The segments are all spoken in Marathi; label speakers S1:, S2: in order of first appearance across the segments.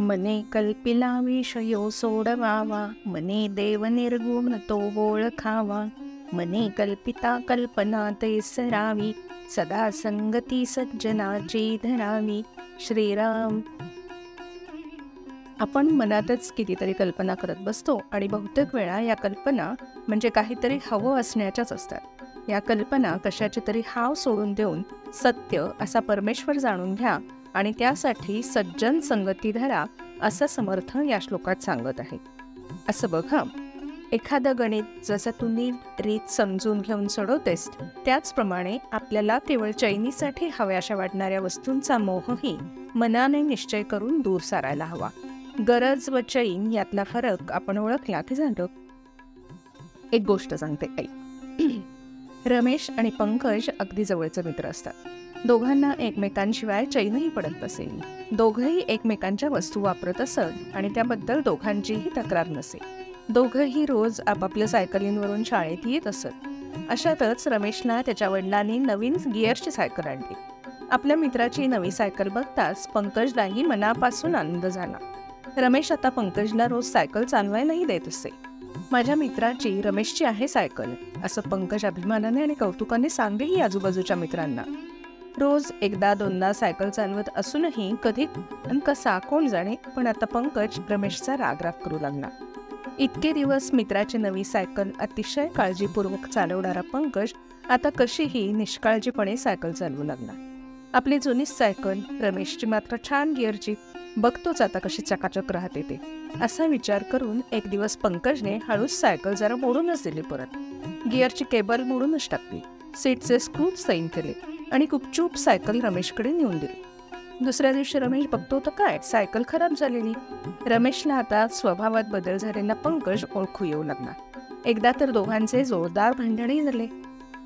S1: मने कल्पिला विषयो सोडवावा, मने देव निर्गुण तो ओळखावा. मने कल्पिता कल्पना ते सरावी, सदा संगती सज्जनाची धरावी. श्रीराम. आपण मनातच कितीतरी कल्पना करत बसतो आणि बहुतेक वेळा या कल्पना म्हणजे काहीतरी हवं असण्याच्याच असतात. या कल्पना कशाची तरी हाव सोडून देऊन सत्य असा परमेश्वर जाणून घ्या आणि त्यासाठी सज्जन संगती धरा, असं समर्थ या श्लोकात सांगत आहे. असं बघा, एखादं गणित जसं तू नीट रीत समजून घेऊन सोडवतेस, त्याचप्रमाणे आपल्याला केवळ चैनीसाठी हव्याशा वाटणाऱ्या वस्तूंचा मोहही मनाने निश्चय करून दूर सारायला हवा. गरज व चैन यातला फरक आपण ओळखला की झालं. एक गोष्ट सांगते आई. रमेश आणि पंकज अगदी जवळचे मित्र असतात. दोघांना एकमेकांशिवाय चैनही पडत नसेल. दोघंही एकमेकांच्या वस्तू वापरत असत आणि त्याबद्दल दोघांचीही तक्रार नसे. दोघंही रोज आपापल्या सायकलींवरून शाळेत येत असत. अशातच रमेशला त्याच्या वडिलांनी नवीन गिअरची सायकल आणली. आपल्या मित्राची नवी सायकल बघताच पंकजलाही मनापासून आनंद झाला. रमेश आता पंकजला रोज सायकल चालवायलाही देत असे. माझ्या मित्राची रमेशची आहे सायकल, असं पंकज अभिमानाने आणि कौतुकाने सांगेही आजूबाजूच्या मित्रांना. रोज एकदा दोनदा सायकल चालवत असूनही कधी आणि कसा कोण जाणे, पण आता पंकज रमेशचा रागराग करू लागला. इतके दिवस मित्राची नवी सायकल अतिशय काळजीपूर्वक चालवणारा पंकज आता कशीही निष्काळजीपणे सायकल चालवू लागला. आपली जुनीच सायकल, रमेशची मात्र छान गिअरची, बघतोच आता कशी चकाचक राहते ते, असा विचार करून एक दिवस पंकजने हळूच सायकल जरा मोडूनच दिली. परत गिअरची केबल मोडूनच टाकली, सीटचे स्क्रूज सैन केले आणि गुपचूप सायकल रमेशकडे नेऊन दिली. दुसऱ्या दिवशी रमेश बघतो तर काय, सायकल खराब झालेली. रमेशला आता स्वभावात बदल झालेला पंकज ओळखू येऊ लागला. एकदा तर दोघांचे जोरदार भांडणही झाले.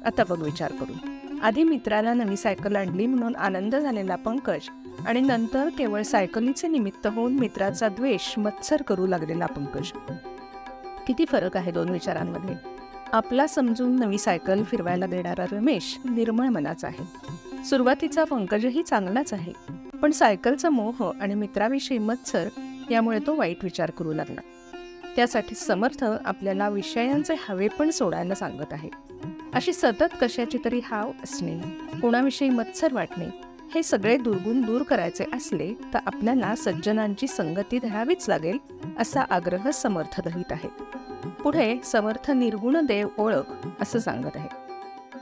S1: आता बघ विचार करून, आधी मित्राला नवी सायकल आणली म्हणून आनंद झालेला पंकज आणि नंतर केवळ सायकलीचे निमित्त होऊन मित्राचा द्वेष मत्सर करू लागलेला पंकज. किती फरक आहे दोन विचारांमध्ये. आपला समजून नवी सायकल फिरवायला देणारा रमेश निर्मळ मनाचा आहे. सुरुवातीचा पंकजही चांगलाच आहे, पण सायकलचा मोह आणि मित्राविषयी मत्सर यामुळे तो वाईट विचार करू लागला. त्यासाठी समर्थ आपल्याला विषयांचे हवे पण सोडायला सांगत आहे. अशी सतत कशाची तरी हाव असणे, कोणाविषयी मत्सर वाटणे, हे सगळे दुर्गुण दूर करायचे असले तर आपल्याला सज्जनांची संगती धरावीच लागेल, असा आग्रह समर्थ धरीत आहे. पुढे समर्थ निर्गुण देव ओळख असं सांगत आहे.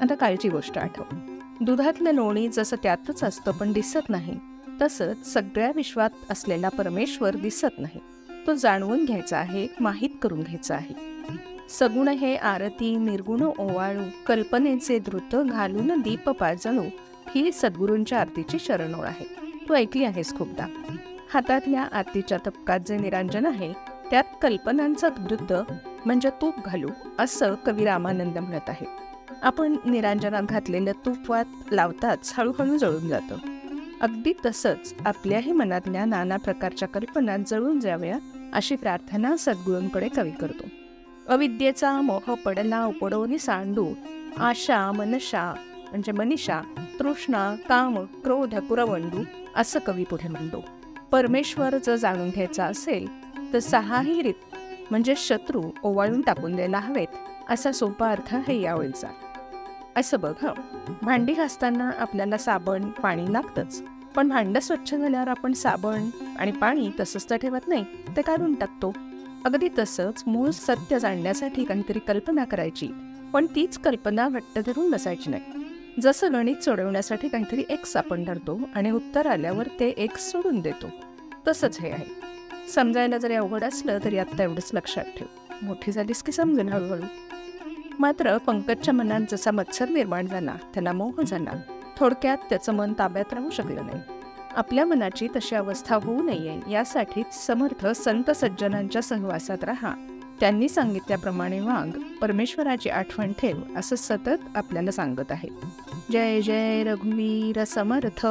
S1: आता कालची गोष्ट आठव. दुधातलं लोणी जसं त्यातच असतं पण दिसत नाही, तसंच सगळ्या विश्वात असलेला परमेश्वर दिसत नाही, तो जाणवून घ्यायचा आहे, माहीत करून घ्यायचा आहे. सगुण हे आरती, निर्गुण ओवाळू, कल्पनेचे द्रुत घालून दीप पाजणू, ही सद्गुरूंच्या आरतीची शरणोळ आहे. तू ऐकली आहेस खूपदा. हातातल्या आरतीच्या तपकात जे निरांजन आहे त्यात कल्पनांचा द्रुत म्हणजे तूप घालू, असं कवी रामानंद म्हणत आहे. आपण निरांजनात घातलेलं तूप वात लावताच हळूहळू जळून जातं. अगदी तसंच आपल्याही मनातल्या नाना प्रकारच्या कल्पना जळून जाव्या, अशी प्रार्थना सद्गुरूंकडे कवी करतो. अविद्येचा मोह पडला उपडोनी सांडू, आशा मनशा म्हणजे मनीषा, तृष्णा काम क्रोध कुरवंडू, असं कवी पुढे म्हणतो. परमेश्वर जर जाणून घ्यायचा असेल तर सहाही रीत म्हणजे शत्रू ओवाळून टाकून द्यायला हवेत, असा सोपा अर्थ आहे या ओळीचा. असं बघ, भांडी घासताना आपल्याला साबण पाणी लागतंच, पण भांडं स्वच्छ झाल्यावर आपण साबण आणि पाणी तसंच तर ठेवत नाही, ते काढून टाकतो. अगदी तसंच मूळ सत्य जाणण्यासाठी काहीतरी कल्पना करायची, पण तीच कल्पना घट्ट धरून बसायची नाही. जसं गणित सोडवण्यासाठी काहीतरी एक्स आपण धरतो आणि उत्तर आल्यावर ते एक्स सोडून देतो, तसंच हे आहे. समजायला जरी अवघड असलं तरी आत्ता एवढंच लक्षात ठेव, मोठी झालीस की समजेल हळूहळू. मात्र पंकजच्या मनात जसा मत्सर निर्माण झाला, त्याला मोह झाला, थोडक्यात त्याचं मन ताब्यात राहू शकलं नाही. आपल्या मनाची तशी अवस्था होऊ नये यासाठीच समर्थ संत सज्जनांच्या सहवासात राहा, त्यांनी सांगितल्याप्रमाणे वाग, परमेश्वराची आठवण ठेव, असं सतत आपल्याला सांगत आहे. जय जय रघुवीर समर्थ.